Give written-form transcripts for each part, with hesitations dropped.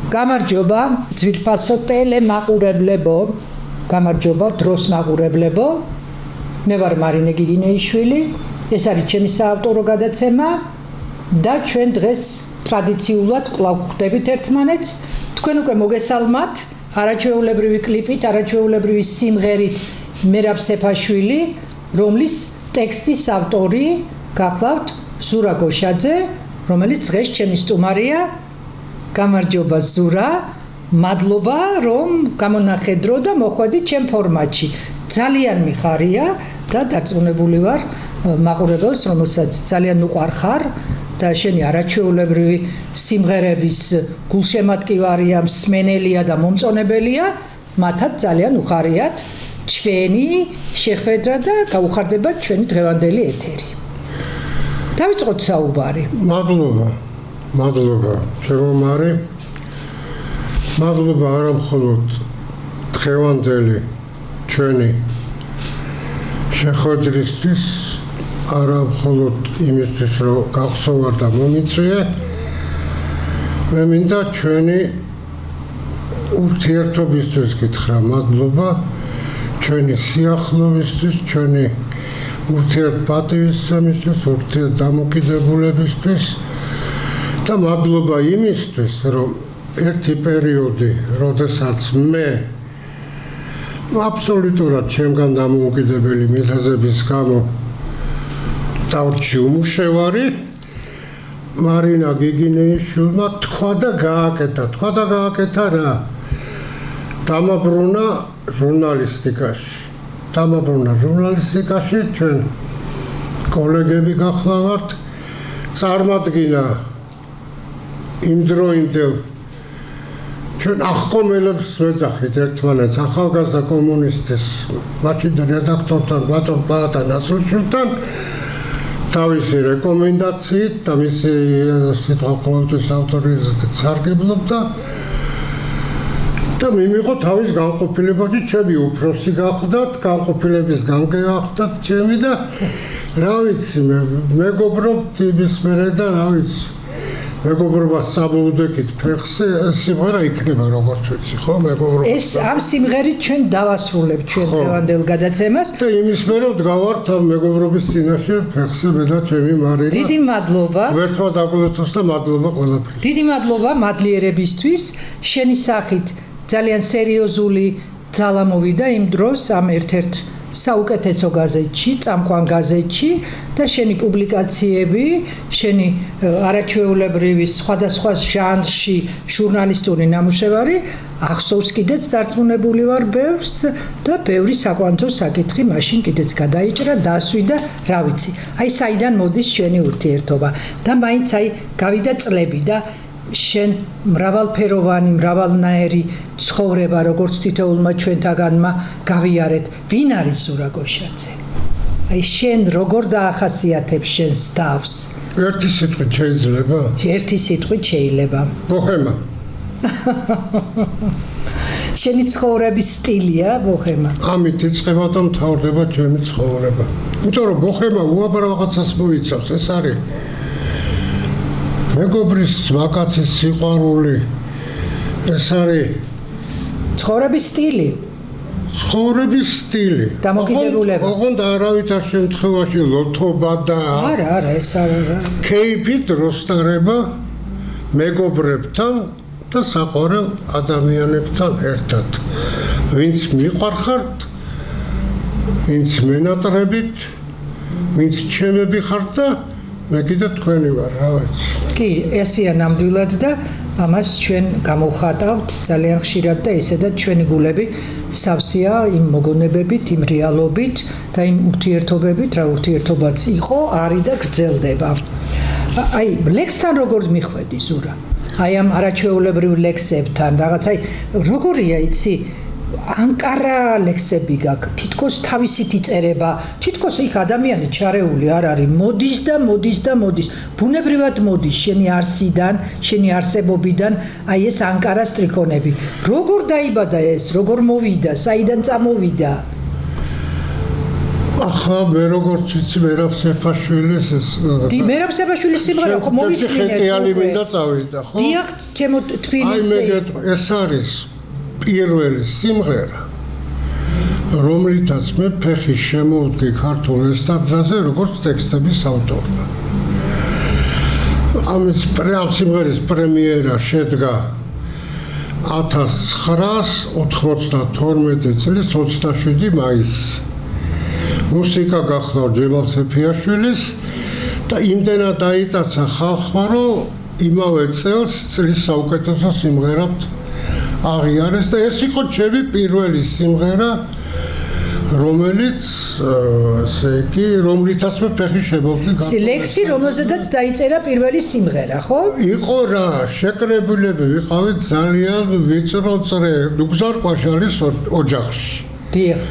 გამარჯობა, ძვირფასო ტელემაყურებლებო, გამარჯობა, დროს მაყურებლებო. მე ვარ მარინე გიგინეიშვილი, ეს არის ჩემი საავტორო გადაცემა და ჩვენ დღეს ტრადიციულად კვლავ ვხვდებით ერთმანეთს. თქვენ უკვე მოგესალმათ არაჩვეულებრივი კლიპით, არაჩვეულებრივი სიმღერით მერაბ სეფაშვილი, რომლის ტექსტის ავტორი გახლავთ ზურა გოშაძე, რომელიც დღეს ჩემი სტუმარია. გამარჯობა ზურა, მადლობა რომ გამონახე დრო და მოხვედით ჩემ ფორმატში. ძალიან მიხარია და დარწმუნებული ვარ მაყურებელს, რომელსაც ძალიან უყვარ ხარ და შენი არაჩვეულებრივი სიმღერების გულშემატკივარია, მსმენელია და მომწონებელია, მათაც ძალიან უხარიათ ჩვენი შეხვედრა და გაუხარდებათ ჩვენი დღევანდელი ეთერი. დავიწყოთ საუბარი. მადლობა, ჩემო მარი. მადლობა არა მხოლოდ დღევანდელი ჩვენი შეხვედრისთვის, არა მხოლოდ იმისთვის, რომ გახსოვარ და მომიწვიე. მე მინდა ჩვენი ურთიერთობისთვის გითხრა მადლობა, ჩვენი სიახლოვისთვის, ჩვენი ურთიერთპატივისცემისთვის, ურთიერთდამოკიდებულებისთვის და მადლობა იმისთვის, რომ ერთი პერიოდი, როდესაც მე აბსოლუტურად ჩემგან დამოუკიდებელი მიზეზების გამო დავრჩი უმუშევარი, მარინა გიგინეიშვილმა თქვა და გააკეთა რა? დამაბრუნა ჟურნალისტიკაში, ჩვენ კოლეგები გახლავართ, წარმადგინა იმდროინდელ ჩვენ აღკომელებს ვეძახით ერთმანეთს, ახალგაზრდა კომუნისტის მაშინ რედაქტორთან ბატონ პალატა ნასრულშვილთან თავისი რეკომენდაციით და მისი სიტყვა ყოველთვის ავტორიტეტით სარგებლობდა და მიმიღო თავის განყოფილებაში, ჩემი უფროსი გახდათ, განყოფილების გამგეახდათ ჩემი და რა ვიცი, მეგობრობთ იმის მერე და რა ვიცი, მეგობრობა საბოლოოდ ფეხზე სიმღერა იქნება როგორც ვიცი, ხო, მეგობრობა. ეს ამ სიმღერით ჩვენ დავასრულებთ ჩვენ დღევანდელ გადაცემას. და იმის მერე ვდგავართ ამ მეგობრობის წინაშე ფეხზე მე და ჩემი მარინა. დიდი მადლობა. ვერთმა დაგვიწყოს და მადლობა ყველაფრით. დიდი მადლობა მადლიერებისთვის. შენი სახით ძალიან სერიოზული ძალა მოვიდა იმ დროს ამ ერთ-ერთ საუკეთესო გაზეთში, წამყვან გაზეთში და შენი პუბლიკაციები, შენი არაჩვეულებრივი სხვადასხვა ჟანრში ჟურნალისტური ნამუშევარი ახსოვს კიდეც დარწმუნებული ვარ ბევრს და ბევრი საკვანძო საკითხი მაშინ კიდეც გადაიჭრა, დასვიდა, რა ვიცი. აი საიდან მოდის ჩვენი ურთიერთობა და მაინც აი გავიდა წლები და შენ მრავალფეროვანი, მრავალნაირი ცხოვრება, როგორც თითოეულმა ჩვენთაგანმა გავიარეთ. ვინ არის ზურა გოშაძე? აი შენ როგორ დაახასიათებ შენს თავს? ერთი სიტყვით შეიძლება? ერთი სიტყვით შეიძლება. ბოჰემა. შენი ცხოვრების სტილია ბოჰემა. ამით იწყება და მთავრდება ჩემი ცხოვრება. იმიტომ რომ ბოჰემა უამრავ რაღაცას მოიცავს, ეს არის მეგობრის მაკაცის სიყვარული, ეს არის ცხოვრების სტილი. დამოკიდებულება. ოღონდ არავითარ შემთხვევაში ლოთობა და არა, ეს არა. კეიფი დროსტარება მეგობრებთან და საყვარელ ადამიანებთან ერთად. ვინც მიყვარხართ, ვინც მენატრებით, ვინც ჩემები ხართ და მე კიდე თქვენი ვარ, რა ვიცი. კი, ესეა ნამდვილად და ამას ჩვენ გამოვხატავთ ძალიან ხშირად და ესედაც ჩვენი გულები სავსეა იმ მოგონებებით, იმ რეალობით და იმ ურთიერთობებით, რა ურთიერთობაც იყო, არის და გრძელდება. აი, ლექსთან როგორ მიხვედი ზურა? აი ამ არაჩვეულებრივ ლექსებთან, რაღაც აი როგორია იცი? ანკარა ლექსები გაქვს, თითქოს თავისით იწერება, თითქოს იქ ადამიანი ჩარეული არ არის, მოდის და მოდის. ბუნებრივად მოდის შენი არსიდან, შენი არსებობიდან, აი ეს ანკარას ტრიქონები. როგორ დაიბადა ეს, როგორ მოვიდა, საიდან წამოვიდა? ახლა მე როგორც ვიცი მერაბ სეფაშვილის ეს მერაბ სეფაშვილის სიმღერა ხო მოვისმინეთ ხეტიალი მინდა წავიდა ხო დიახ თემო თბილისზე აი მე ეს არის პირველი სიმღერა რომლითაც მე ფეხი შემოვდგე ქართულ ესტრადაზე როგორც ტექსტების ავტორი ამის სიმღერის პრემიერა შედგა 1992 წლის 27 მაისს მუსიკა გახლავ ჯემალ სეფიაშვილის და იმდენად დაიტაცა ხალხმა რომ იმავე წელს წლის საუკეთესო სიმღერად აღიარეს და ეს იყო ჩემი პირველი სიმღერა რომელიც ესე იგი რომლითაც მე ფეხი შემოვდგე ლექსი რომელზედაც დაიწერა პირველი სიმღერა ხო იყო რა შეკრებულები ვიყავით ძალიან ვიწრო წრე ნუგზარ-ყვაშალის ოჯახში დიახ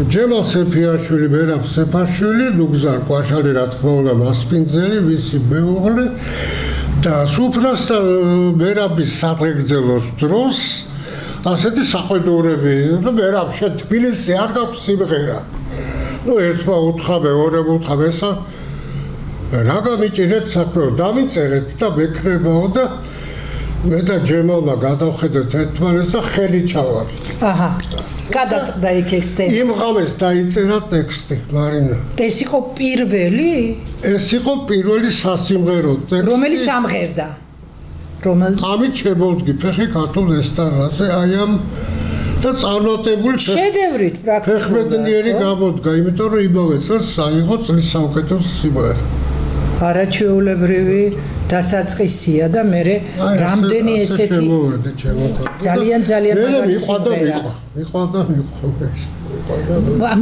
ჯემალ სეფიაშვილი, მერაბ სეფაშვილი, ნუგზარ-ყვაშალი რა თქმა უნდა მასპინძელი, ვიცი მეუღლე და სუფრასთან მერაბის სადღეგრძელოს დროს ასეთი საყვედურები და მერაბ შენ თბილისზე არ გაქვს სიმღერა. ნუ ერთმა უთხრა, მეორემ უთხრა, ესა რა გამიჭირეთ საქმე, დამიწერეთ და მეკრებაო და მე და ჯემალმა გადავხედეთ ერთმანეთს და ხელი ჩავარდით. აჰა. გადაწყდა იქ ტექსტი. იმ ღამეს დაიწერა ტექსტი, მარინა. ეს იყო პირველი? ეს იყო პირველი სასიმღერო ტექსტი. რომელიც ამღერდა. ამით შემოვდგი ფეხი ქართულ ესტრადაზე, აი ამ და წარმატებული შედევრით პრაქტიკულად. ფეხმედნიერი გამოდგა, იმიტომ რომ იმავე წელს აიღო წლის საუკეთესო სიმღერა. არაჩვეულებრივი დასაწყისია და მე რამდენი ესეთი ძალიან მაგარი სიმღერა. მიყვარდა.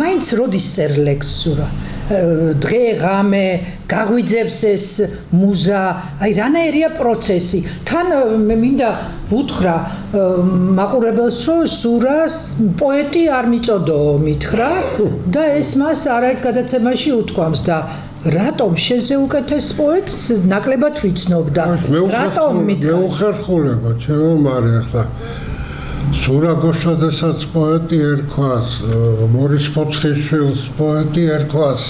მაინც როდის წერ ლექსურა? დღე ღამე გაგვიძებს ეს მუზა, აი რანაირია პროცესი. თან მე მინდა ვუთხრა მაყურებელს რომ სურას პოეტი არ მიწოდო მითხრა და ეს მას არაერთ გადაცემაში უთქვამს და რატომ შენზე უკეთეს პოეტს ნაკლებად ვიცნობ და რატომ მითხრა? მეუხერხულება, ჩემო მარე ახლა სურა გოშაძესაც პოეტი ერქვას, მორის ფოცხიშვილს პოეტი ერქვას,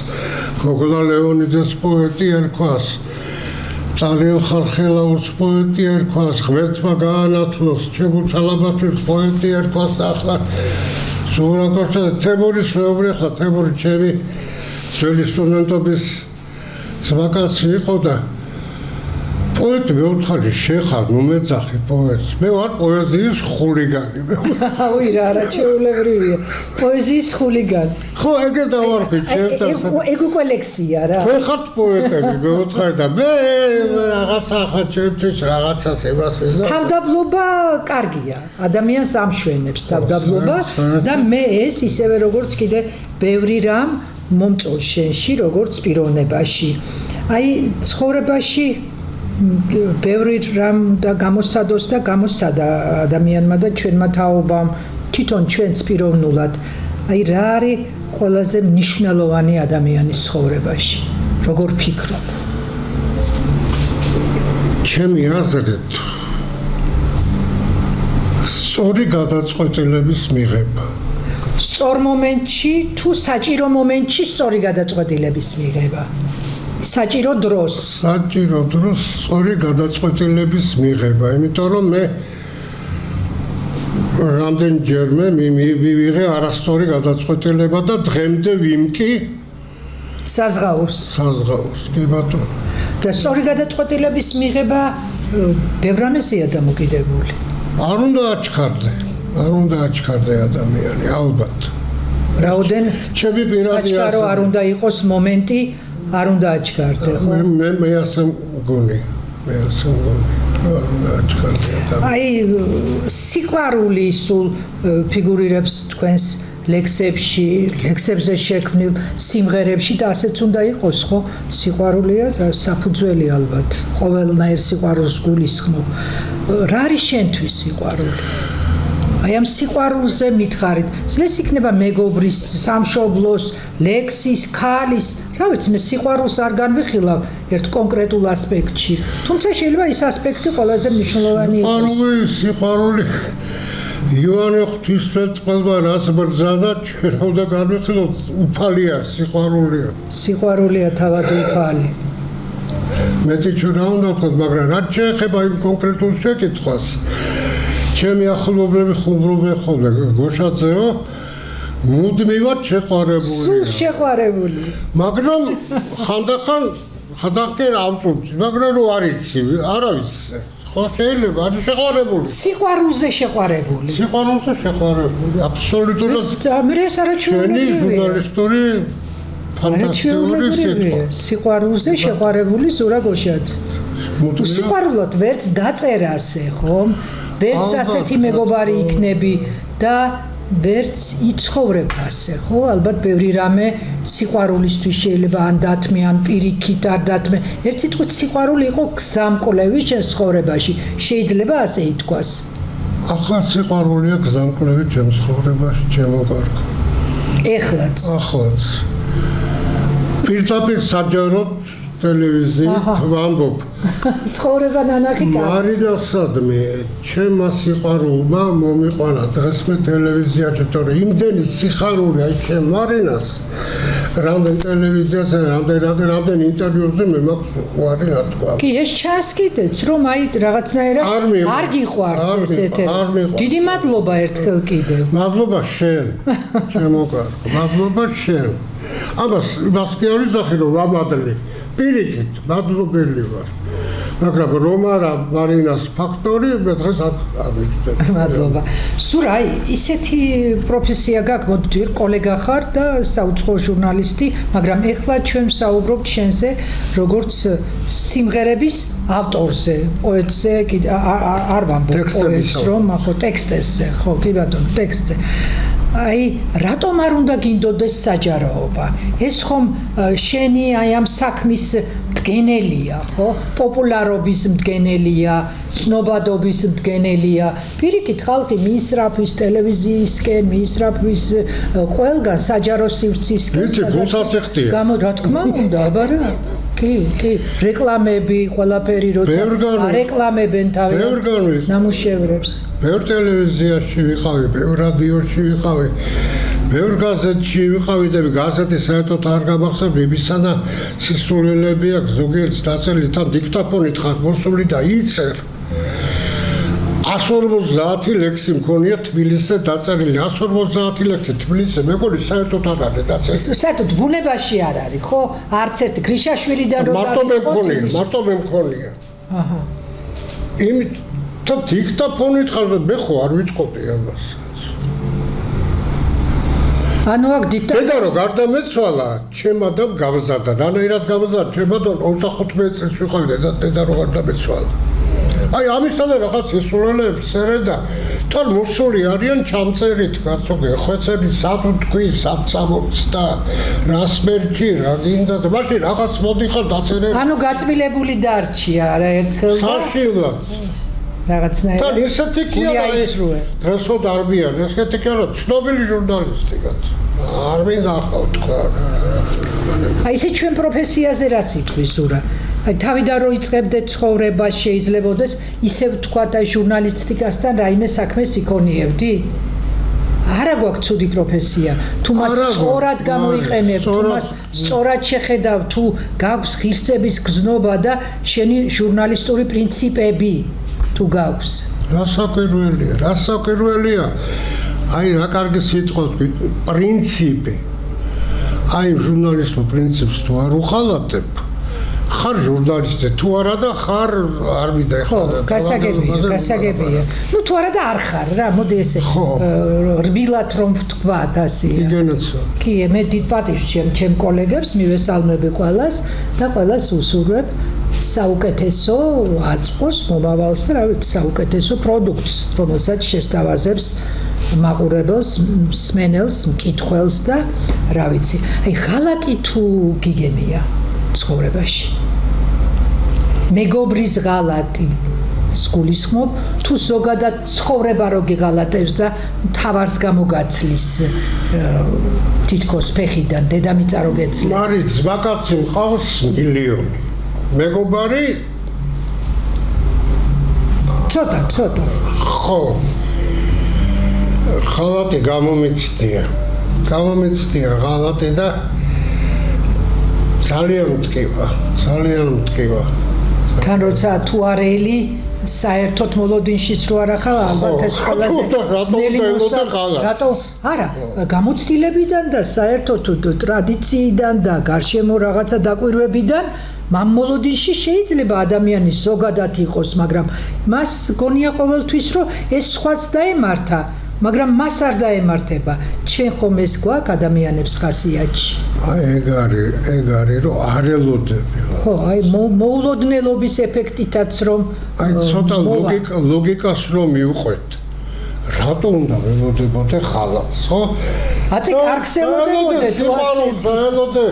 გოგლა ლეონიძეს პოეტი ერქვას, წარიელ ხარხელაურს პოეტი ერქვას, ღმერთმა გაანათლოს ჩებუცალაბაშვილს პოეტი ერქვას და ახლა სურა გოშაძე თემურის მეუღლე ხა თემური ჩემი ძველი სტუდენტობის ზვაკაცი იყო და პოეტი მეუთხარი შეხარ მომეძახი პოეტს მე ვარ პოეზიის ხულიგანი აუი რა არაჩვეულებრივია პოეზიის ხულიგანი ხო ეგრე დავარქვი ჩემთან ეგ უკვე ლექსია რა თქვენ ხართ პოეტები მეუთხარი და მე რაღაცა ახლა ჩემთვის რაღაცას ემასვეს და თავდაბლობა კარგია ადამიანს ამშვენებს თავდაბლობა და მე ეს ისევე როგორც კიდე ბევრი რამ მომწონს შენში როგორც პიროვნებაში აი ცხოვრებაში ბევრი რამ და გამოსცადოს და გამოსცადა ადამიანმა და ჩვენმა თაობამ თვითონ ჩვენც პიროვნულად აი რა არის ყველაზე მნიშვნელოვანი ადამიანის ცხოვრებაში როგორ ფიქრობ ჩემი აზრით სწორი გადაწყვეტილების მიღება სწორ მომენტში თუ საჭირო მომენტში სწორი გადაწყვეტილების მიღება საჭირო დროს სწორი გადაწყვეტილების მიღება იმიტომ რომ მე რამდენჯერმე მივიღე არასწორი გადაწყვეტილება და დღემდე ვიმკი საზღაურს კი ბატონო და სწორი გადაწყვეტილების მიღება ბევრ რამეზეა დამოკიდებული არ უნდა აჩქარდე ადამიანი ალბათ რაოდენ საჩქარო არ უნდა იყოს მომენტი არ უნდა აჩქარდე ხო? მე ასე მგონი. აი სიყვარული სულ ფიგურირებს თქვენს ლექსებზე შექმნილ სიმღერებში და ასეც უნდა იყოს ხო? სიყვარულია საფუძველი ალბათ. ყოველნაირ სიყვარულს გულისხმობ. რა არის შენთვის სიყვარული? აი ამ სიყვარულზე მითხარით. ეს იქნება მეგობრის, სამშობლოს, ლექსის, ქალის, რა ვიცი, მე სიყვარულს არ განვიხილავ ერთ კონკრეტულ ასპექტში. თუმცა შეიძლება ის ასპექტი ყველაზე მნიშვნელოვანი იყოს. სიყვარული ივანე ღვთისმეტყველმა რაც ბრძანა ჩვენ უნდა განვიხილოთ უფალი არ სიყვარულია სიყვარულია თავად უფალი მეტი ჩვენ რა უნდა ვთქვათ მაგრამ რაც შეეხება იმ კონკრეტულ შეკითხვას ჩემი ახლობლები ხუმრობენ ხოლმე გოშაძეო მუდმივად შეყვარებულია სულ შეყვარებული მაგრამ ხანდახან ამწუთი მაგრამ რო არიცი არავის ხო შეიძლება არის შეყვარებული სიყვარულზე შეყვარებული აბსოლუტურად ეს არაჩვეულებრივია ჟურნალისტური ფანტასტიკური სიტყვა სიყვარულზე შეყვარებული ზურა გოშაძე სიყვარულოდ ვერც დაწერასე ხომ ვერც ასეთი მეგობარი იქნები და ვერც იცხოვრებ ასე ხო ალბათ ბევრი რამე სიყვარულისთვის შეიძლება ან დათმე ან პირიქით არ დათმე ერთ სიტყვით სიყვარული იყო გზამკვლევი ჩემს ცხოვრებაში შეიძლება ასე ითქვას ახლა სიყვარულია გზამკვლევი ჩემს ცხოვრებაში ჩემო კარგო ეხლაც პირდაპირ საჯაროდ ტელევიზიით ვამბობ ცხოვრება ნანახი კაცი მარინასადმე ჩემმა სიყვარულმა მომიყვანა დღეს მე ტელევიზიაში თორე იმდენი სიხარული აი ჩემ მარინას რამდენ ტელევიზიაზე რამდენ ინტერვიუზე მე მაქვს უარი რა თქვა კი ეს ჩანს კიდეც რომ აი რაღაცნაირად არ გიყვარს ეს ეთერი დიდი მადლობა ერთხელ კიდევ მადლობა შენ ჩემო კარგო მადლობა შენ ამას კი არ ვიზახი რომ ვამადლი პირიქით მადლობელი ვარ მაგრამ რომ არა მარინას ფაქტორი მე დღეს არ ვიცი მადლობა სულ აი ისეთი პროფესია გაქვს მოდი კოლეგა ხარ და საუცხოო ჟურნალისტი მაგრამ ეხლა ჩვენ ვსაუბრობთ შენზე როგორც სიმღერების ავტორზე პოეტზე არ ვამბობ პოეტს რომ ხო ტექსტზე ხო კი ბატონო ტექსტზე აი რატომ არ უნდა გინდოდეს საჯაროობა ეს ხომ შენი აი ამ საქმის მდგენელია ხო პოპულარობის მდგენელია ცნობადობის მდგენელია პირიქით ხალხი მიისრაფვის ტელევიზიისკენ მიისრაფვის ყველგან საჯარო სივრცისკენ რა თქმა უნდა აბა რა კი რეკლამები ყველაფერი როცა არეკლამებენ თავიანთ ნამუშევრებს ბევრ ტელევიზიაში ვიყავი ბევრ რადიოში ვიყავი ბევრ გაზეთში ვიყავი და გაზეთი საერთოდ არ გამახსოვს BBC-სა და სისულელები აქვს ზოგიერთს დაწერილი თან დიქტაფონით ხარ მოსული და იცერ 150 ლექსი მქონია თბილისზე დაწერილი 150 ლექსი თბილისზე მეგონი საერთოდ არ არის დაწერილი საერთოდ ბუნებაში არ არის ხო არც ერთი გრიშაშვილიდან რო მარტო მე მქონია აჰა იმით და დიქტაფონით ხარ მე ხო არ ვიტყოდი ამას ანუ აქ დიქტაფონი დედა რო გარდამეცვალა ჩემ ადამ გავზარდა რანაირად გავზარდა ჩემ ადამ 35 წელს ვიყავი დედა რო გარდამეცვალა აი ამისთან რაღაც ისულელებს ერედა თან მოსული არიან ჩამწერით კაცოგი ხვეცები სად თქვი სად წამოწდა რასმერჩი რა გინდა და მაშინ რაღაც მოდიხარ დაწერე ანუ გაწმილებული დარჩია არა ერთხელ საშილად რაღაცნაირად თან ესეთი კი არა დღესო დარბიან ესეთი კი არა ცნობილი ჟურნალისტი კაც არ მინდა ახლა თქვა აი ესე ჩვენ პროფესიაზე რა სიტყვის ზურა აი თავიდან რო იწყებდეთ ცხოვრება შეიძლებაოდეს ისევ თქვა და ჟურნალისტიკასთან რაიმე საქმეს იქონიებდი არა გვაქვს ცუდი პროფესია თუ მას სწორად გამოიყენებ თუ მას სწორად შეხედავ თუ გაქვს ღირსების გზნობა და შენი ჟურნალისტური პრინციპები თუ გაქვს რასაკვირველია აი რა კარგი სიტყვა თქვი პრინციპი აი ჟურნალისტურ პრინციპს თუ არ უხალატებ ხარ ჟურნალისტი თუ არა და ხარ არ მინდა ხო გასაგებია ნუ თუ არა და არ ხარ რა მოდი ესე რბილად რომ ვთქვათ ასე კი მე დიდ პატივს ჩემ კოლეგებს მივესალმები ყველას და ყველას უსურვებ საუკეთესო აწყოს მომავალს და რა ვიცი საუკეთესო პროდუქტს რომელსაც შესთავაზებს მაყურებელს მსმენელს მკითხველს და რა ვიცი აი ღალატი თუ გიგენია ცხოვრებაში მეგობრის ღალატი სგულისხმობ თუ ზოგადად ცხოვრება რო გიღალატებს და თავარს გამოგაცლის თითქოს ფეხიდან დედამიწა რო გეცლი მარიც ვაკაცი მყავს მილიონი მეგობარი ცოტა ხო ხალატი გამომიცდია ხალატი და ძალიან მტკივა. თან როცა თუ არელი საერთოდ მოლოდინშიც რო არ ახლა ალბათ ეს ყველაზე ძნელი რატო არა გამოცდილებიდან და საერთოდ ტრადიციიდან და გარშემო რაღაცა დაკვირვებიდან მამ მოლოდინში შეიძლება ადამიანის ზოგადად იყოს მაგრამ მას გონია ყოველთვის რომ ეს სხვაც დაემართა მაგრამ მას არ დაემართება ჩვენ ხომ ეს გვაქვს ადამიანებს ხასიათში აი ეგ არის რომ არ ელოდები ხო აი მოულოდნელობის ეფექტითაც რომ აი ცოტა ლოგიკას რომ მივყვეთ რატო უნდა ველოდებოდე ხალათს ხო აწი კარგს ელოდებოდე თუ ასე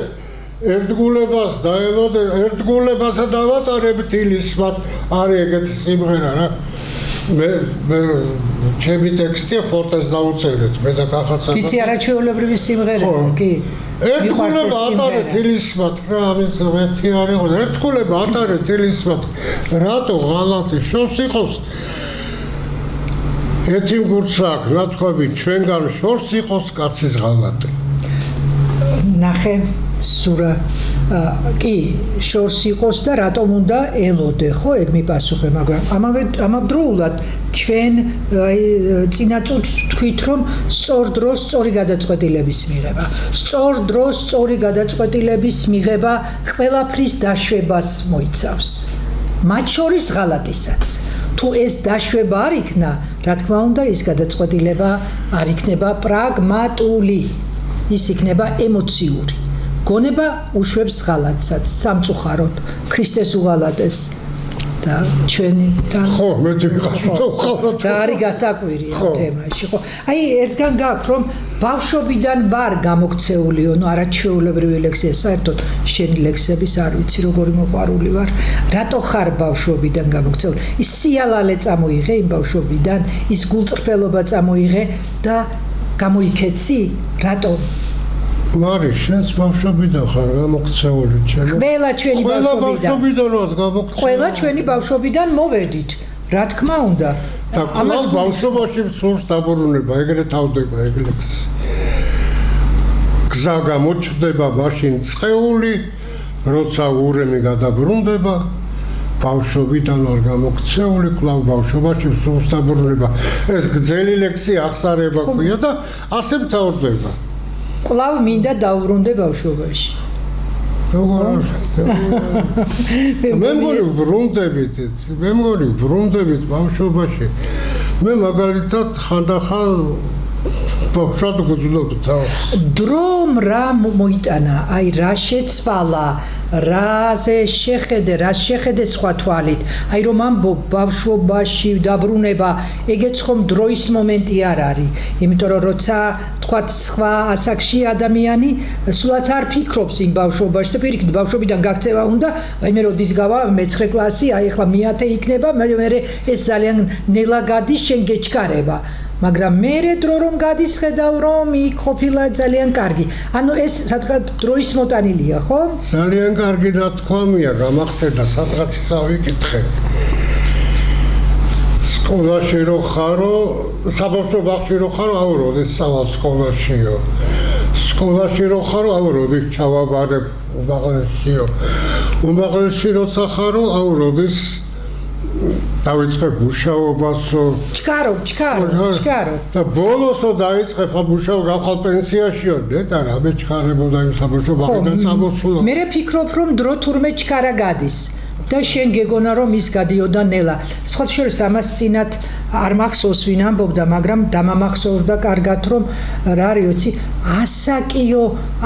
ერთგულებას დაელოდე ერთგულებასა დავატარებ თილისმათ არის ეგეთი სიმღერა რა მე ჩემი ტექსტი ფორტეს დაუწერეთ მე და კახაცა იცი არაჩვეულებრივი სიმღერაა კი ერთგულება ატარე თილისმათ რა ამის ერთი არის ერთგულება ატარე თილისმათ რატო ღალატი შორს იყოს ერთი მგურცა აქვს რა თქვი ჩვენგან შორს იყოს კაცის ღალატი ნახე სურა კი შორს იყოს და რატომ უნდა ელოდე ხო ეგ მიპასუხე მაგრამ ამავდროულად ჩვენ აი წინა წუთს თქვით რომ სწორ დროს სწორი გადაწყვეტილების მიღება სწორ დროს სწორი გადაწყვეტილების მიღება ყველაფრის დაშვებას მოიცავს მათ შორის ღალატისაც თუ ეს დაშვება არ იქნა რა თქმა უნდა ის გადაწყვეტილება არ იქნება პრაგმატული ის იქნება ემოციური გონება უშვებს ღალატსაც სამწუხაროდ ქრისტეს უღალატეს და ჩვენი თან ხო მე ვიყავ და არის გასაკვირი ამ თემაში ხო აი ერთგან გაქვს რომ ბავშვობიდან ვარ გამოქცეულიო ნუ არაჩვეულებრივი ლექსია საერთოდ შენი ლექსების არ ვიცი როგორი მოყვარული ვარ რატო ხარ ბავშვობიდან გამოქცეული ის სიალალე წამოიღე იმ ბავშვობიდან ის გულწრფელობა წამოიღე და გამოიქეცი რატო მარის შენს ბავშვობიდან ხარ გამოქცეული ჩემი ყველა ჩვენი ბავშვობიდან ვარ გამოქცეული ყველა ჩვენი ბავშვობიდან მოვედით რა თქმა უნდა და ამას ბავშვობაში სურს დაბრუნება ეგრე თავდება ეგლექს გზა გამოჩნდება მაშინ წყეული როცა ურემი გადაბრუნდება ბავშვობიდან ვარ გამოქცეული კვლავ ბავშვობაში სურს დაბრუნება ეს გრძელი ლექსი ახსარება ქვია და ასე მთავრდება კვლავ მინდა დავბრუნდე ბავშვობაში. როგორ მე მგონი ბრუნდებით ბავშვობაში. მე მაგალითად ხანდახან ბავშვად გვძლობ თავს. დრომ რა მოიტანა, აი რა შეცვალა, რაზე შეხედე სხვა თვალით. აი რომ ამბობ ბავშვობაში დაბრუნება, ეგეც ხომ დროის მომენტი არ არის. იმიტომ რომ როცა თქვათ სხვა ასაკში ადამიანი სულაც არ ფიქრობს იმ ბავშვობაში და პირიქით ბავშვობიდან გაქცევა უნდა, აი მე როდის გავა მე-9 კლასი, აი ახლა მე-10 იქნება, მე ეს ძალიან ნელა გადის შენ გეჩქარება. მაგრამ მე დრო რომ გადის ხედავ რომ იქ ყოფილა ძალიან კარგი. ანუ ეს სადღაც დროის მოტანილია, ხო? ძალიან კარგი რა თქმია, გამახსენდა სადღაც ვიკითხე. სკოლაში რო ხარო, საბავშვო ბაღში რო ხარო, აურო, სავალ სკოლაშიო. სკოლაში რო ხარო, აურო, ჩავაბარებ უმაღლესიო. უმაღლესი როცა ხარო, აურო, დავიწყე მუშაობასო. ჩქარო. და ბოლოსო დავიწყე მუშაობა გავხვალ პენსიაშიო, და რამე ჩქარებოდა იმ საბავშვო ბაღიდან სამოსულა. მე ფიქრობ რომ დრო თურმე ჩქარა გადის. და შენ გეგონა რომ ის გადიოდა ნელა. სხვა შორის ამას წინათ არ მახსოვს ვინ ამბობდა, მაგრამ დამამახსოვრდა კარგად რომ რა არის იცი,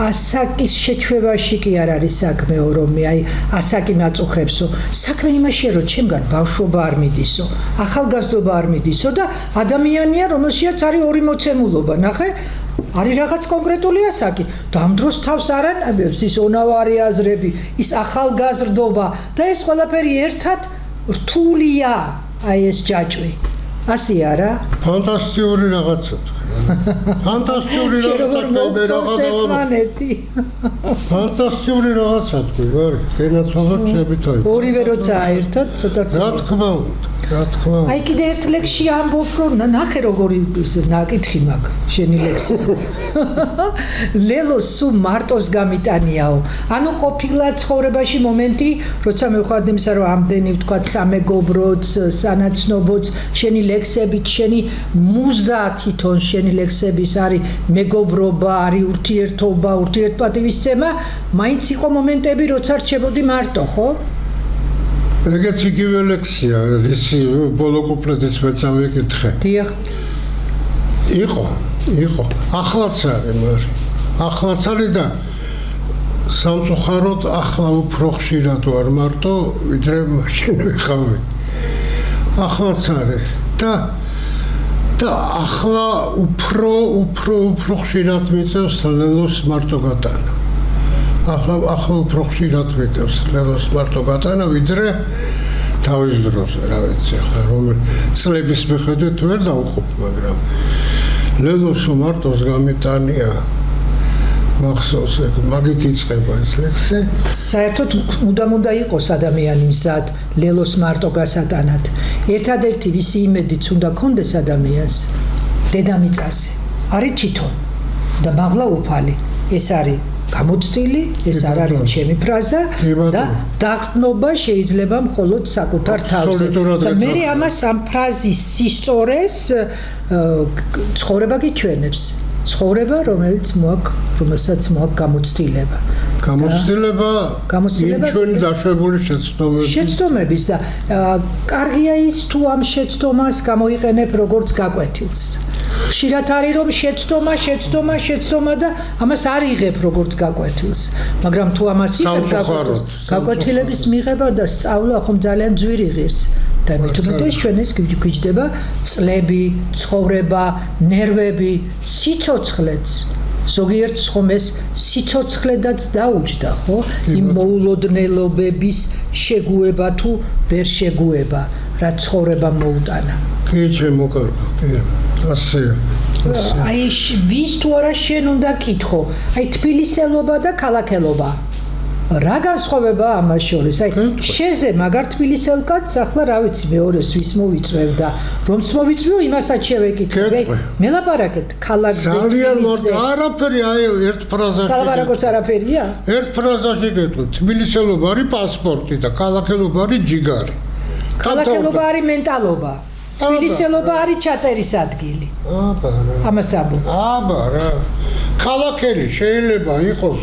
ასაკის შეჩვევაში კი არ არის საქმეო რომ მე აი ასაკი მაწუხებსო. საქმე იმაშია რომ ჩემგან ბავშვობა არ მიდისო, ახალგაზრდობა არ მიდისო და ადამიანია რომელშიაც არის ორი მოცემულობა. ნახე არის რაღაც კონკრეტული ასაკი და ამ დროს თავს არანაბებს ის ონავარი აზრები, ის ახალგაზრდობა და ეს ყველაფერი ერთად რთულია, აი ეს ჯაჭვი. ასე არა? ფანტასტიკური რაღაცა. ფანტასტიკური რაღაცა თქვი, ვარ, გენაცვალოთ შევიტოვე. ორივე როცა ერთად ცოტა რა თქმა უნდა. რა თქმა უნდა. აი კიდე ერთ ლექსში ამბობ, რომ ნახე როგორი ნაკითხი მაქვს შენი ლექსი. ლელოს სულ მარტოს გამიტანიაო. ანუ ყოფილა ცხოვრებაში მომენტი, როცა მივხვდეთ იმისა, რომ ამდენი ვთქვათ სამეგობროც, სანაცნობოც, შენი ლექსებით, შენი მუზა თვითონ შენი ლექსების არის მეგობრობა, არის ურთიერთობა, ურთიერთპატივისცემა, მაინც იყო მომენტები, როცა რჩებოდი მარტო, ხო? ეგეც იგივე ლექსია, ისი ბოლო კუპლეტიც მეც ავიკითხე. დიახ. იყო. ახლაც არის, მაგრამ ახლაც არის და სამწუხაროდ ახლა უფრო ხშირად ვარ მარტო, ვიდრე მაშინ ვიყავი. ახლაც არის და ახლა უფრო ხშირად მიწევს ლელოს მარტო გატანა. ახლა უფრო ხშირად ვიტევს ლელოს მარტო გატანა, ვიდრე თავის დროს, რა ვიცი, ახლა რომ წლების მიხედვით ვერ დავყოფ, მაგრამ ლელოს მარტოს გამიტანია მახსოვს, მაგით იწყება ეს ლექსი. საერთოდ უნდა იყოს ადამიანი მზად ლელოს მარტო გასატანად. ერთადერთი ვისი იმედიც უნდა კონდეს ადამიანს, დედამიწაზე. არის თვითონ და მაღლა უფალი. ეს არის გამოცდილი, ეს არ არის ჩემი ფრაზა და დაღწნობა შეიძლება მხოლოდ საკუთარ თავზე. და მე ამას ამ ფრაზის სისწორეს ცხოვრება გიჩვენებს. ცხოვრება, რომელსაც მოაქვს გამოცდილება. იმ ჩვენი დაშვებული შეცდომების და კარგია ის თუ ამ შეცდომას გამოიყენებ როგორც გაკვეთილს. ხშირად არის რომ შეცდომა და ამას არ იღებ როგორც გაკვეთილს, მაგრამ თუ ამას იღებ გაკვეთილების მიღება და სწავლა ხომ ძალიან ძვირი ღირს. და მithumetes ჩვენ ეს გვიჯდება წლები, ცხოვრება, ნერვები, სიცოცხლეც. ზოგიერთს ხომ ეს სიცოცხლედაც დაუჯდა, ხო? იმ მოულოდნელობების შეგუება თუ ვერ შეგუება, რა ცხოვრება მოუტანა. კი, ჩემო კარგო, კი. ასეა. აი ვის თუ არა შენ უნდა კითხო. აი თბილისელობა და ქალაქელობა. რა განსხვავება ამას შორის? აი შეზე მაგარ თბილისელ კაცს ახლა რა ვიცი მეორეს ვის მოვიწვევ და რომც მოვიწვიო იმასაც შევეკითხები. მელაპარაკეთ ქალაქზე. ძალიან მორდა არაფერი, აი ერთ ფრაზაში. სალაპარაკოც არაფერია? ერთ ფრაზაში გეტყვი, თბილისელობა არის პასპორტი და ქალაქელობა არის ჯიგარი. ქალაქელობა არის მენტალობა. თბილისელობა არის ჩაწერის ადგილი. აბა რა. ამას ამბობ. აბა რა. ქალაქელი შეიძლება იყოს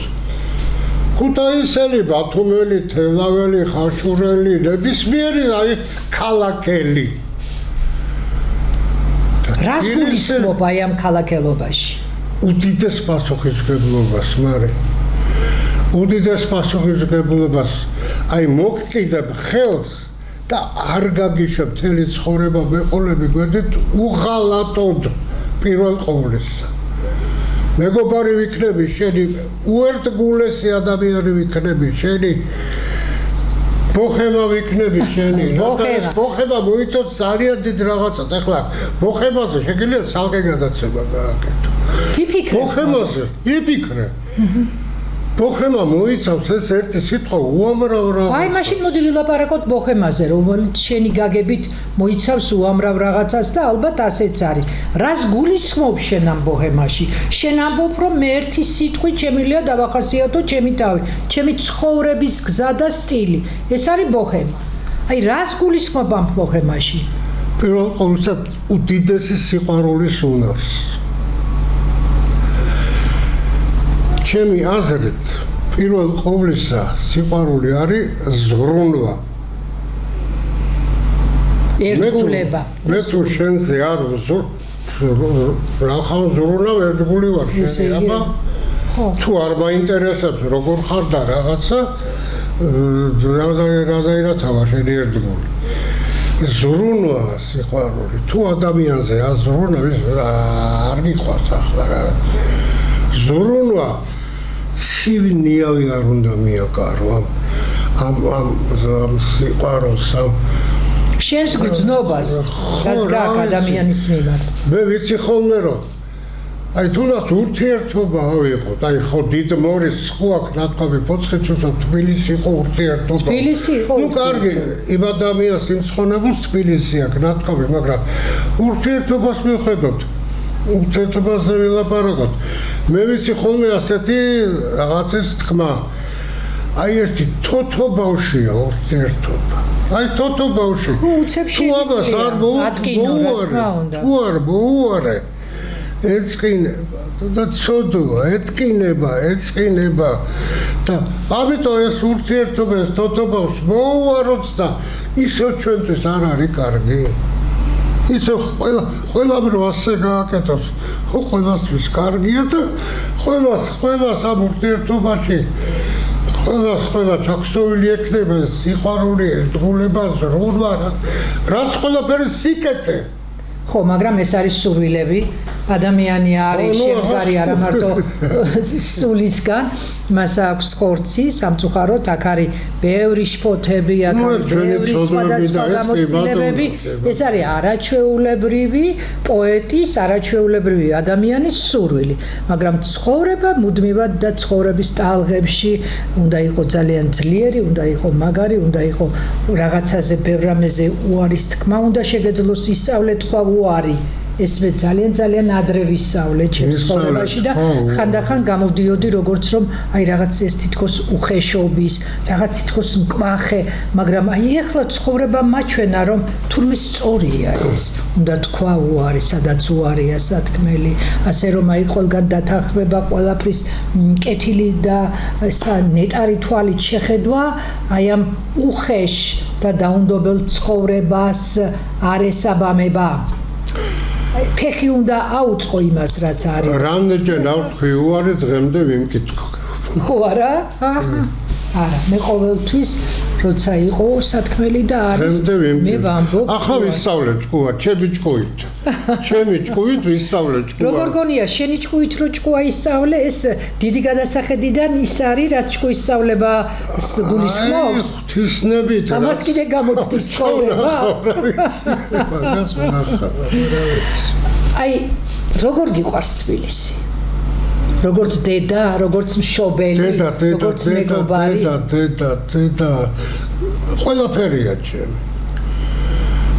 ქუთაისელი, ბათუმელი, თელაველი, ხაშურელი, ნებისმიერი აი ქალაქელი. რას გულისხმობ აი ამ ქალაქელობაში? უდიდეს პასუხისმგებლობას, მარე. უდიდეს პასუხისმგებლობას, აი მოგკიდებ ხელს და არ გაგიშებ მთელი ცხოვრება მეყოლები გვერდით უღალატოდ პირველ ყოვლისა. მეგობარი ვიქნები შენი, უერთგულესი ადამიანი ვიქნები შენი, ბოხემა ვიქნები შენი, რათა ეს ბოხემა მოიცავს ძალიან დიდ რაღაცას. ახლა ბოხემაზე შეგიძლია ცალკე გადაცემა გააკეთო. Τι ფიქრობ? ბოხემაზე იფიქრე. ბოხემა მოიცავს ეს ერთი სიტყვა უამრავ რაღაცას. აი მაშინ მოდი ვილაპარაკოთ ბოხემაზე, რომელიც შენი გაგებით მოიცავს უამრავ რაღაცას და ალბათ ასეც არის. რას გულისხმობ შენ ამ ბოხემაში? შენ ამბობ რომ მე ერთი სიტყვით შემიძლია დავახასიათო ჩემი თავი, ჩემი ცხოვრების გზა და სტილი. ეს არის ბოხემა. აი რას გულისხმობ ამ ბოხემაში? პირველ ყოვლისა უდიდესი სიყვარულის უნარს. ჩემი აზრით, პირველ ყოვლისა სიყვარული არის ზრუნვა. ერთგულება. მე თუ შენზე არ რა ხარ ზრუნავ ერთგული ვარ შენ, აბა თუ არ მაინტერესებს როგორ ხარ და რაღაცა რადაირათა ვარ შენი ერთგული. ზრუნვა სიყვარული. თუ ადამიანზე აზრუნავ არ გიყვარს ახლა რა. ზრუნვა ცივი ნიავი არ უნდა მიაკარო ამ სიყვარულს შენს გრძნობას რაც გააქვს ადამიანის მიმართ. მე ვიცი ხოლმე რომ აი თუნდაც ურთიერთობა ავიღოთ. აი ხო დიდ მორის ხო აქ ნათქვამი ფოცხეთშო თბილისი იყო ურთიერთობა. თბილისი იყო. ნუ კარგი, იმ ადამიანს იმსხონებულს თბილისი აქვს ნათქვამი, მაგრამ ურთიერთობას მივხედოთ. ურთიერთობაზე ვილაპარაკოთ. მე ვიცი ხოლმე ასეთი რაღაცის თქმა. აი ერთი თოთო ბავშვია ურთიერთობა. აი თოთო ბავშვი. უცებ თუ არ მოუარე ეწყინება და ცოდვა, ეწყინება და ამიტომ ეს ურთიერთობა ეს თოთო ბავშვი მოუაროთ და ისო ჩვენთვის არ არის კარგი. ისე ყველა რვასე გააკეთოს, ხო ყველასთვის კარგია და ყველას ამ ურთიერთობაში ყველა ჩაქსოვილი ექნება სიყვარული, ერთგულება, ზრუნვა, რაც ყველაფერი სიკეთე. ხო, მაგრამ ეს არის სურვილები. ადამიანი არის შემდგარი არა მარტო სულისგან, მას აქვს ხორცი, სამწუხაროდ, აქ არის ბევრი შფოთები, აქ არის ბევრი სხვადასხვა გამოცდილებები. ეს არის არაჩვეულებრივი პოეტის, არაჩვეულებრივი ადამიანის სურვილი. მაგრამ ცხოვრება მუდმივად და ცხოვრების ტალღებში უნდა იყოს ძალიან ძლიერი, უნდა იყოს მაგარი, უნდა იყოს რაღაცაზე ბევრ რამეზე უარის თქმა უნდა შეგეძლოს ისწავლე თქვა უარი. ეს მე ძალიან ადრე ვისწავლე ჩემს ცხოვრებაში და ხანდახან გამოვდიოდი როგორც რომ აი რაღაც ეს თითქოს უხეშობის, რაღაც თითქოს მკვახე, მაგრამ აი ეხლა ცხოვრება მაჩვენა რომ თურმე სწორია ეს. უნდა თქვა უარი, სადაც უარია სათქმელი, ასე რომ აი ყველგან დათანხმება ყველაფრის კეთილი და ნეტარი თვალით შეხედვა, აი ამ უხეშ და დაუნდობელ ცხოვრებას არ ესაბამება. ფეხი უნდა აუწყო იმას რაც არის. რამდენჯერ ავთქვი უარი დღემდე ვიმკითხო. ხო არა? არა, მე ყოველთვის როცა იყო სათქმელი და არის მე ვამბობ. ახლა ვისწავლე ჭკუა, ჩემი ჭკუით. ჩემი ჭკუით ვისწავლე ჭკუა. როგორ გონია, შენი ჭკუით რო ჭკუა ისწავლე, ეს დიდი გადასახედიდან ის არის, რაც ჭკუის სწავლება გულისხმობს. ღვთისნებით. ამას კიდე გამოცდის ცხოვრება. მაგას ვნახავ. აი, როგორ გიყვარს თბილისი? როგორც დედა, როგორც მშობელი, როგორც მეგობარი. დედა. ყველაფერია ჩემი.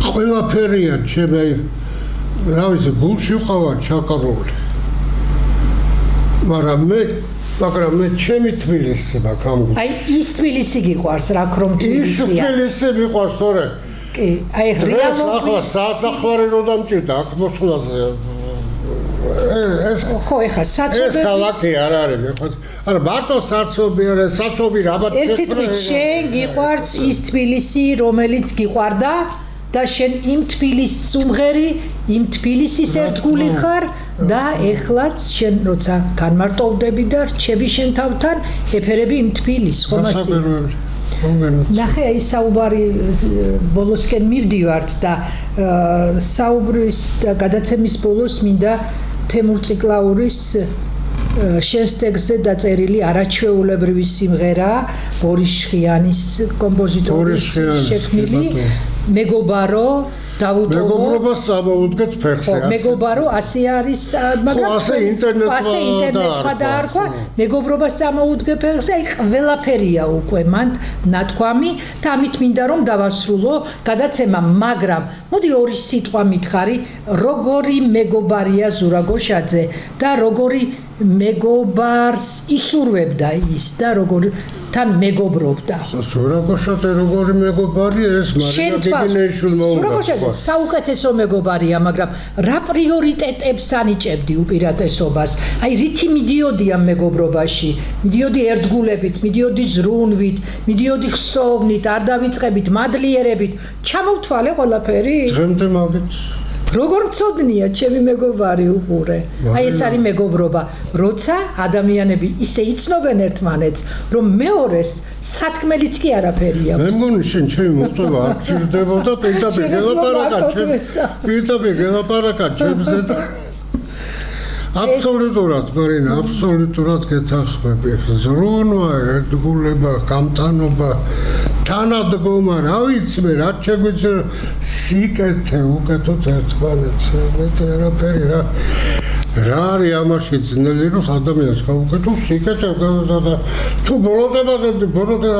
ყველაფერია ჩემი. რა ვიცი, გულში ვყავა ჩაკარული. მაგრამ მე ჩემი თბილისი მაქვს ამ გულში. აი, ის თბილისი გიყვარს, რა ქრომ თბილისია. ის თბილისი მიყვარს, თორე. კი, აი რეალურად ახლა საათნახევარი რო დამჭირდა აქ მოსვლაზე. ხო, ეხა საცობი. ეს ქალაქი არ არის, ხო? არა, მარტო საცობი არა, საცობი რაბათ ერთ სიტყვით შენ გიყვარს ის თბილისი, რომელიც გიყვარდა და შენ იმ თბილისის უმღერი, იმ თბილისის ერთგული ხარ და ეხლაც შენ როცა განმარტოვდები და რჩები შენ თავთან, ეფერები იმ თბილისს, ხომ ასე? ნახე, აი საუბარი ბოლოსკენ მივდივართ და საუბრის და გადაცემის ბოლოს მინდა თემურ ციკლაურის შენს ტექსტზე დაწერილი არაჩვეულებრივი სიმღერა ბორის შხიანის კომპოზიტორის შექმნილი მეგობარო დავუტოვო მეგობრობას ამოუდგეთ ფეხზე. მეგობარო ასე არის, მაგრამ ასე ინტერნეტმა დაარქვა, მეგობრობას ამოუდგე ფეხზე, აი ყველაფერია უკვე მან ნათქვამი და ამით მინდა რომ დავასრულო გადაცემა, მაგრამ მოდი ორი სიტყვა მითხარი, როგორი მეგობარია ზურა გოშაძე და როგორი მეგობარს ისურვებდა ის და როგორ თან მეგობრობდა. ზურა გოშაძე როგორი მეგობარია ეს მარინა გიგინეიშვილმა უნდა. ზურა გოშაძე საუკეთესო მეგობარია, მაგრამ რა პრიორიტეტებს ანიჭებდი უპირატესობას? აი რითი მიდიოდია მეგობრობაში? მიდიოდი ერთგულებით, მიდიოდი ზრუნვით, მიდიოდი ხსოვნით, არ დავიწყებით, მადლიერებით. ჩამოვთვალე ყველაფერი? დღემდე მაგით როგორ მწოდნია ჩემი მეგობარი უყურე. აი ეს არის მეგობრობა, როცა ადამიანები ისე იცნობენ ერთმანეთს, რომ მეორეს სათქმელიც კი არაფერი აქვს. მე მგონი შენ ჩემი მოწვევა არ გჭირდებოდა პირდაპირ გელაპარაკა ჩემზე და აბსოლუტურად, მარინა, აბსოლუტურად გეთანხმები. ზრუნვა, ერთგულება, გამტანობა, თანადგომა, რა ვიცი მე, რაც შეგვიძლია სიკეთე უკეთოთ ერთმანეთს, მე არაფერი რა. რა არის ამაში ძნელი რომ ადამიანს გავუკეთო სიკეთე და თუ ბოლოდე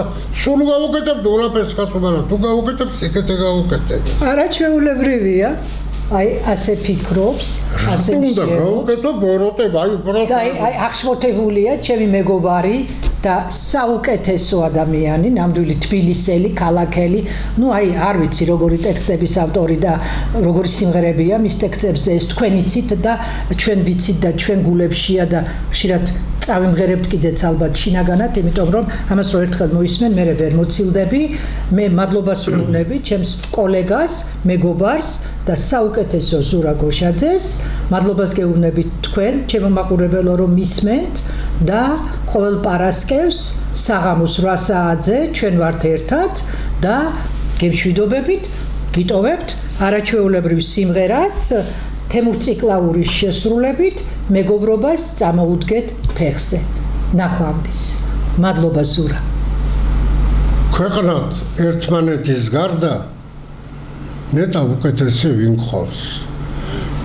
სულ გავუკეთებ დულაპეს ხასობარა თუ გავუკეთებ სიკეთე გავუკეთე არაჩვეულებრივია აი ასე ფიქრობს ასე უნდა გავუკეთო ბოროტება აი უბრალოდ და აი ახშმოთებულია ჩემი მეგობარი და საუკეთესო ადამიანი ნამდვილი თბილისელი ქალაქელი ნუ აი არ ვიცი როგორი ტექსტების ავტორი და როგორი სიმღერებია მის ტექსტებზე ეს თქვენი ცით და ჩვენ ვიცით და ჩვენ გულებშია და ხშირად წავიმღერებთ კიდეც ალბათ შინაგანად იმიტომ რომ ამას რო ერთხელ მოისმენ მე ვერ მოცილდები მე მადლობას ვუუნები ჩემს კოლეგას მეგობარს და საუკეთესო ზურა გოშაძეს მადლობას გეუბნები თქვენ ჩემო მაყურებელო რომ მისმენთ და ყოველ პარასკევს საღამოს 8 საათზე ჩვენ ვართ ერთად და გემშვიდობებით გიტოვებთ არაჩვეულებრივ სიმღერას თემურ ციკლაურის შესრულებით მეგობრობას წამოუდგეთ ფეხზე ნახვამდის მადლობა ზურა ქვეყნად ერთმანეთის გარდა ნეტა უკეთესი ვინ ხავს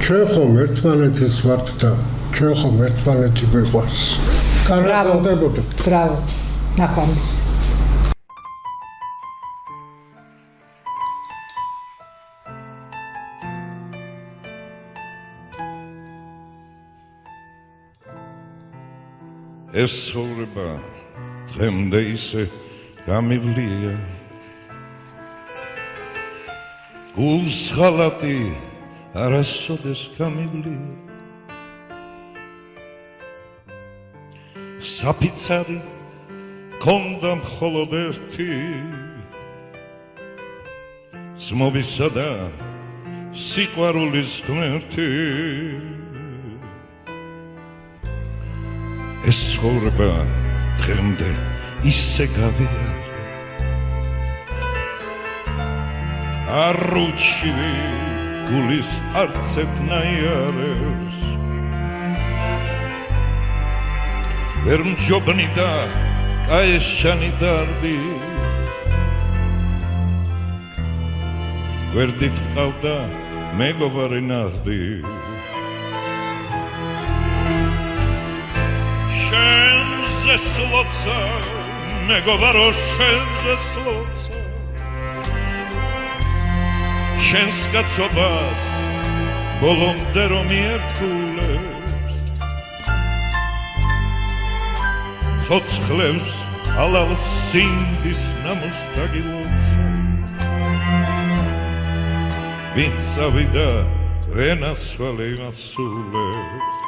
ჩვენ ხომ ერთმანეთის ვართ და ჩვენ ხომ ერთმანეთი გვიყვარს კარგავდებოდეთ ბრავო ნახვამდის ეს ცხოვრება დღემდე ისე გამივლია გულს ხალატი არასოდეს გამივლია საფიცარი ქონდა მხოლოდ ერთი ძმობისა და სიყვარულის ღმერთი ეს ცხოვრება დღემდე ისე გავია არ უჩივი გულის არცეთნაირებს ვერ მჯობნი და კაეშანი დარდი გვერდით ყავდა მეგობარი ნახდი შენზე სლოცა მეგობარო შენზე სლოცა შენს კაცობას ბოლომდე რომ იერთხულებს ცოცხლებს ალალ სინდის ნამოს დაგილოცა ვინც ავიდა ვენასვალე იმასულებს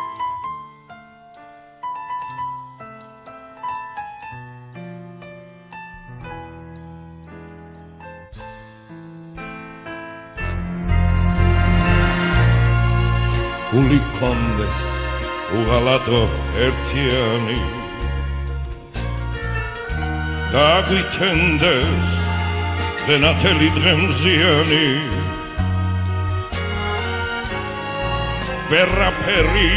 გული კონდეს უღალატო ერთიანი დაგვითენდეს დღენათელი დღემზიანი ვერაფერი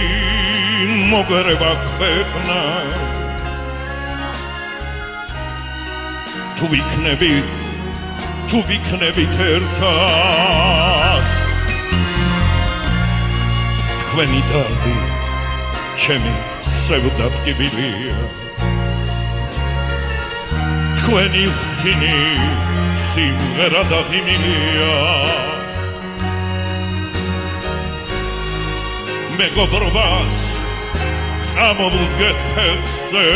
მოგერება ქვეყნა თუ ვიქნებით ერთად თქვენი დარდი ჩემი სევდადგიბილია თქვენი ხინი სიმღერა და ღიმილია მეგობრობას წამოვუდგეთ ფეხზე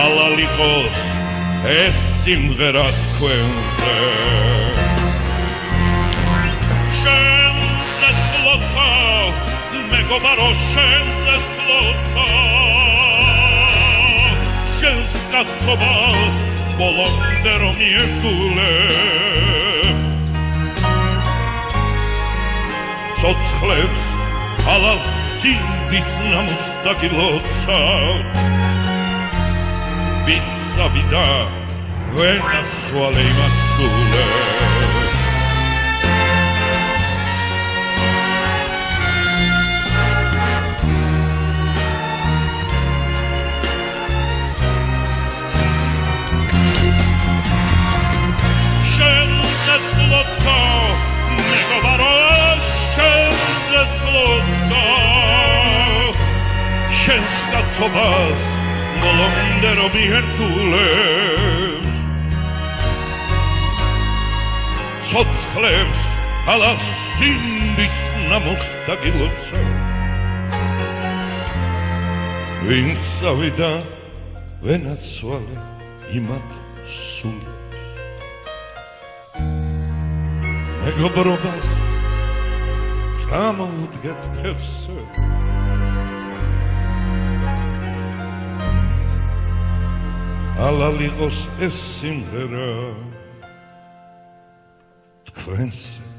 ალალიყოს ეს სიმღერა თქვენზე შენზე სლოცა მეგობარო შენზე სლოცა შენს კაცობას ბოლომდე რომ იერთხულებ ცოცხლებს ალალ სინდის ნამოს დაგილოცა ვინც ავიდა ვენასვალე იმასულებს Mego barosz, გილოცა შენს კაცობას მოლონდერო მიერთულებს ცოცხლებს ალას სინდის ნამოს დაგილოცა ვინც წავიდა ვენაცვალე იმათ სული მეგობრობას წამოუდგეთ ფეხზე ალალ იყოს ეს სიმღერა თქვენსა